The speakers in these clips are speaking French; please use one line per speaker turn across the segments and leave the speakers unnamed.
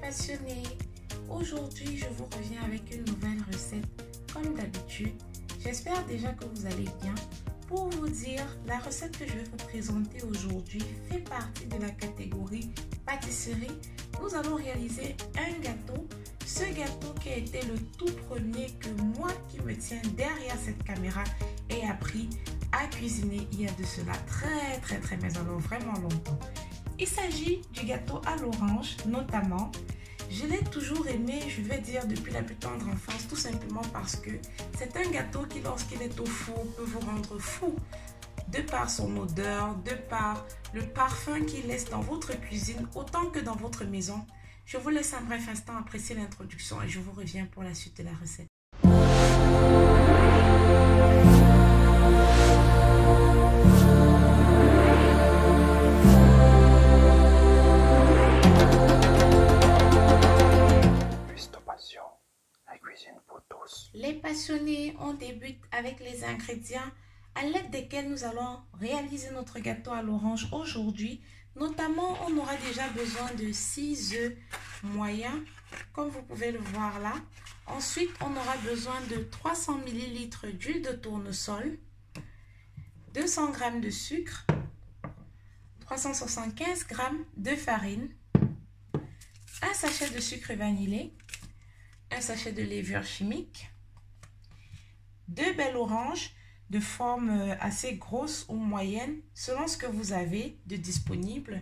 passionnés, aujourd'hui je vous reviens avec une nouvelle recette comme d'habitude. J'espère déjà que vous allez bien. Pour vous dire, la recette que je vais vous présenter aujourd'hui fait partie de la catégorie pâtisserie. Nous allons réaliser un gâteau. Ce gâteau qui a été le tout premier que moi qui me tiens derrière cette caméra ai appris à cuisiner il y a de cela très mais alors vraiment longtemps. Il s'agit du gâteau à l'orange notamment. Je l'ai toujours aimé, je vais dire depuis la plus tendre enfance, tout simplement parce que c'est un gâteau qui lorsqu'il est au four peut vous rendre fou. De par son odeur, de par le parfum qu'il laisse dans votre cuisine autant que dans votre maison. Je vous laisse un bref instant apprécier l'introduction et je vous reviens pour la suite de la recette. Les passionnés, on débute avec les ingrédients à l'aide desquels nous allons réaliser notre gâteau à l'orange aujourd'hui. Notamment, on aura déjà besoin de 6 œufs moyens, comme vous pouvez le voir là. Ensuite, on aura besoin de 300 ml d'huile de tournesol, 200 g de sucre, 375 g de farine, un sachet de sucre vanillé, un sachet de levure chimique, 2 belles oranges de forme assez grosse ou moyenne selon ce que vous avez de disponible.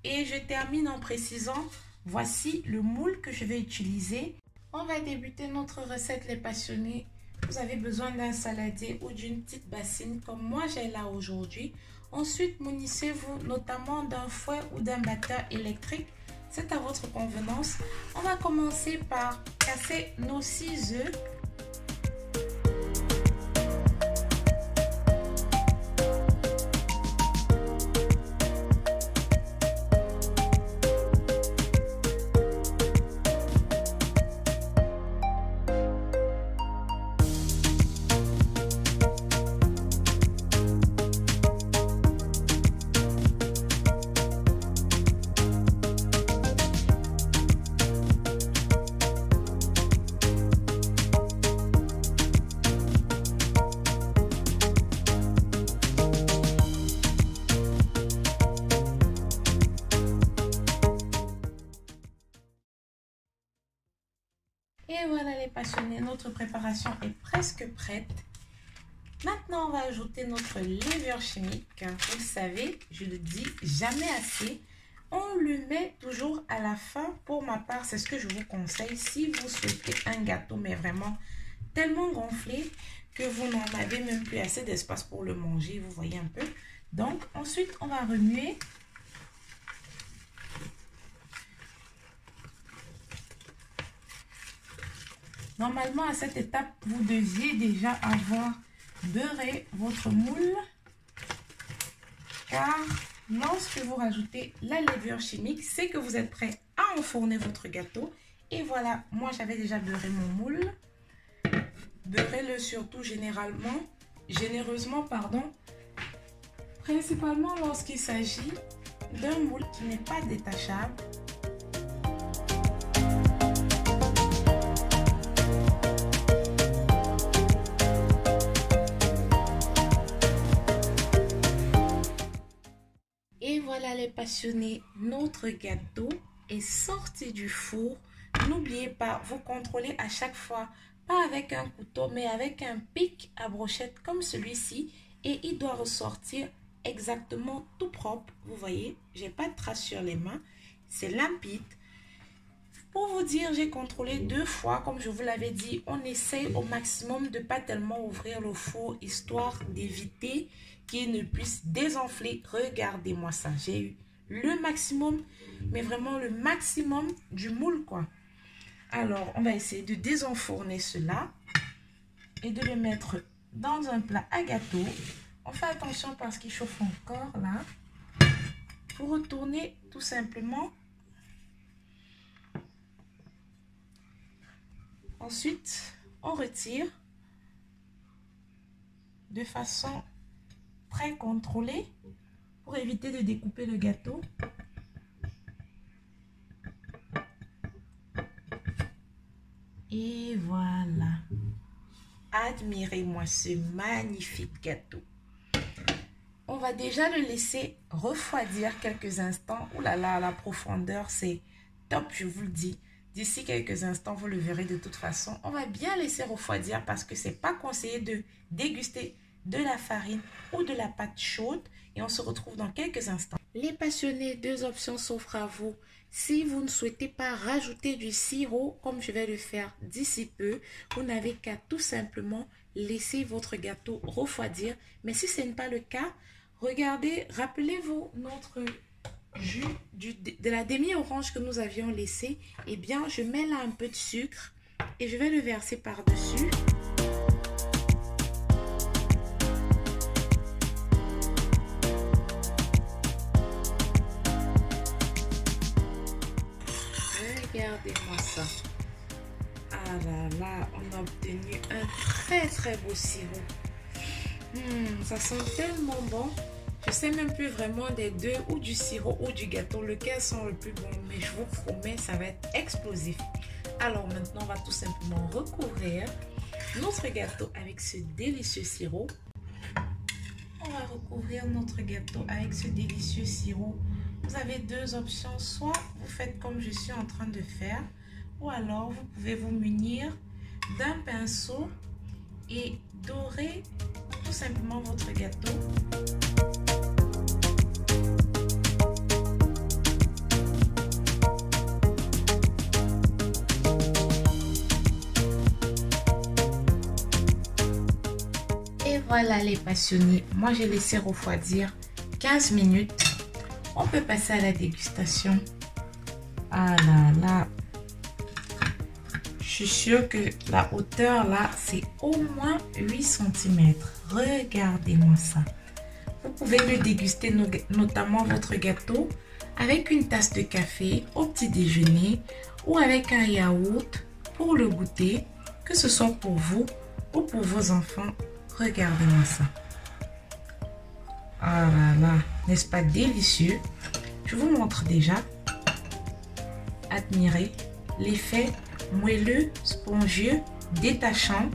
Et je termine en précisant, voici le moule que je vais utiliser. On va débuter notre recette les passionnés. Vous avez besoin d'un saladier ou d'une petite bassine comme moi j'ai là aujourd'hui. Ensuite, munissez-vous notamment d'un fouet ou d'un batteur électrique. C'est à votre convenance. On va commencer par casser nos 6 œufs. Et voilà les passionnés, notre préparation est presque prête. Maintenant, on va ajouter notre levure chimique. Vous le savez, je le dis jamais assez. On le met toujours à la fin. Pour ma part, c'est ce que je vous conseille. Si vous souhaitez un gâteau, mais vraiment tellement gonflé que vous n'en avez même plus assez d'espace pour le manger, vous voyez un peu. Donc, ensuite, on va remuer. Normalement, à cette étape, vous deviez déjà avoir beurré votre moule. Car lorsque vous rajoutez la levure chimique, c'est que vous êtes prêt à enfourner votre gâteau. Et voilà, moi j'avais déjà beurré mon moule. Beurrez-le surtout généreusement, principalement lorsqu'il s'agit d'un moule qui n'est pas détachable. Et voilà les passionnés, notre gâteau est sorti du four. N'oubliez pas, vous contrôlez à chaque fois, pas avec un couteau, mais avec un pic à brochette comme celui-ci. Et il doit ressortir exactement tout propre. Vous voyez, j'ai pas de traces sur les mains, c'est limpide. Pour vous dire, j'ai contrôlé 2 fois, comme je vous l'avais dit, on essaye au maximum de pas tellement ouvrir le four, histoire d'éviter qu'il ne puisse désenfler. Regardez-moi ça, j'ai eu le maximum, mais vraiment le maximum du moule quoi. Alors, on va essayer de désenfourner cela et de le mettre dans un plat à gâteau. On fait attention parce qu'il chauffe encore là. Pour retourner tout simplement. Ensuite, on retire de façon très contrôlée pour éviter de découper le gâteau. Et voilà. Admirez-moi ce magnifique gâteau. On va déjà le laisser refroidir quelques instants. Ouh là là, la profondeur, c'est top, je vous le dis. D'ici quelques instants, vous le verrez de toute façon. On va bien laisser refroidir parce que c'est pas conseillé de déguster de la farine ou de la pâte chaude. Et on se retrouve dans quelques instants. Les passionnés, deux options s'offrent à vous. Si vous ne souhaitez pas rajouter du sirop, comme je vais le faire d'ici peu, vous n'avez qu'à tout simplement laisser votre gâteau refroidir. Mais si ce n'est pas le cas, regardez, rappelez-vous notre jus de la demi-orange que nous avions laissé. Eh bien, je mets là un peu de sucre et je vais le verser par-dessus. Regardez-moi ça. Ah là là, on a obtenu un très beau sirop. Ça sent tellement bon. Je sais même plus vraiment des deux, ou du sirop ou du gâteau, lequel sent le plus bon. Mais je vous promets, ça va être explosif. Alors maintenant, on va tout simplement recouvrir notre gâteau avec ce délicieux sirop. On va recouvrir notre gâteau avec ce délicieux sirop. Vous avez deux options, soit vous faites comme je suis en train de faire, ou alors vous pouvez vous munir d'un pinceau et dorer tout simplement votre gâteau. Et voilà les passionnés, moi j'ai laissé refroidir 15 minutes. On peut passer à la dégustation. Ah là là. Je suis sûre que la hauteur là, c'est au moins 8 cm. Regardez-moi ça. Vous pouvez le déguster, notamment votre gâteau, avec une tasse de café au petit déjeuner ou avec un yaourt pour le goûter, que ce soit pour vous ou pour vos enfants. Regardez-moi ça. Ah là là, n'est-ce pas délicieux? Je vous montre déjà. Admirez l'effet moelleux, spongieux, détachant.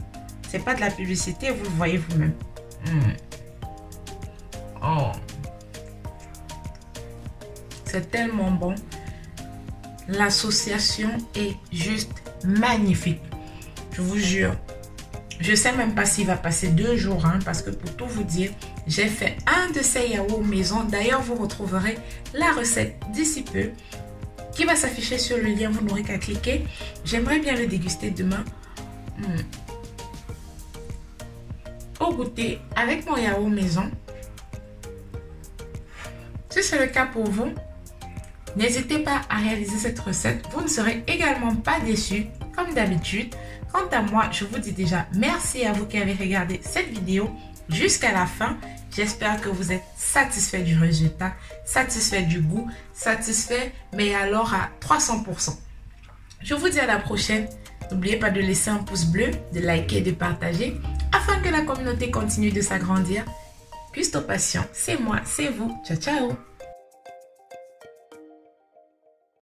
C'est pas de la publicité, vous le voyez vous-même. Oh, c'est tellement bon. L'association est juste magnifique. Je vous jure. Je sais même pas s'il va passer 2 jours, hein, parce que pour tout vous dire, j'ai fait un de ces yaourts maison. D'ailleurs, vous retrouverez la recette d'ici peu qui va s'afficher sur le lien. Vous n'aurez qu'à cliquer. J'aimerais bien le déguster demain. Au goûter avec mon yaourt maison. Si c'est le cas pour vous, n'hésitez pas à réaliser cette recette. Vous ne serez également pas déçus comme d'habitude. Quant à moi, je vous dis déjà merci à vous qui avez regardé cette vidéo jusqu'à la fin. J'espère que vous êtes satisfait du résultat, satisfait du goût, satisfait, mais alors à 300%. Je vous dis à la prochaine. N'oubliez pas de laisser un pouce bleu, de liker et de partager afin que la communauté continue de s'agrandir. Custo Passion, c'est moi, c'est vous. Ciao, ciao!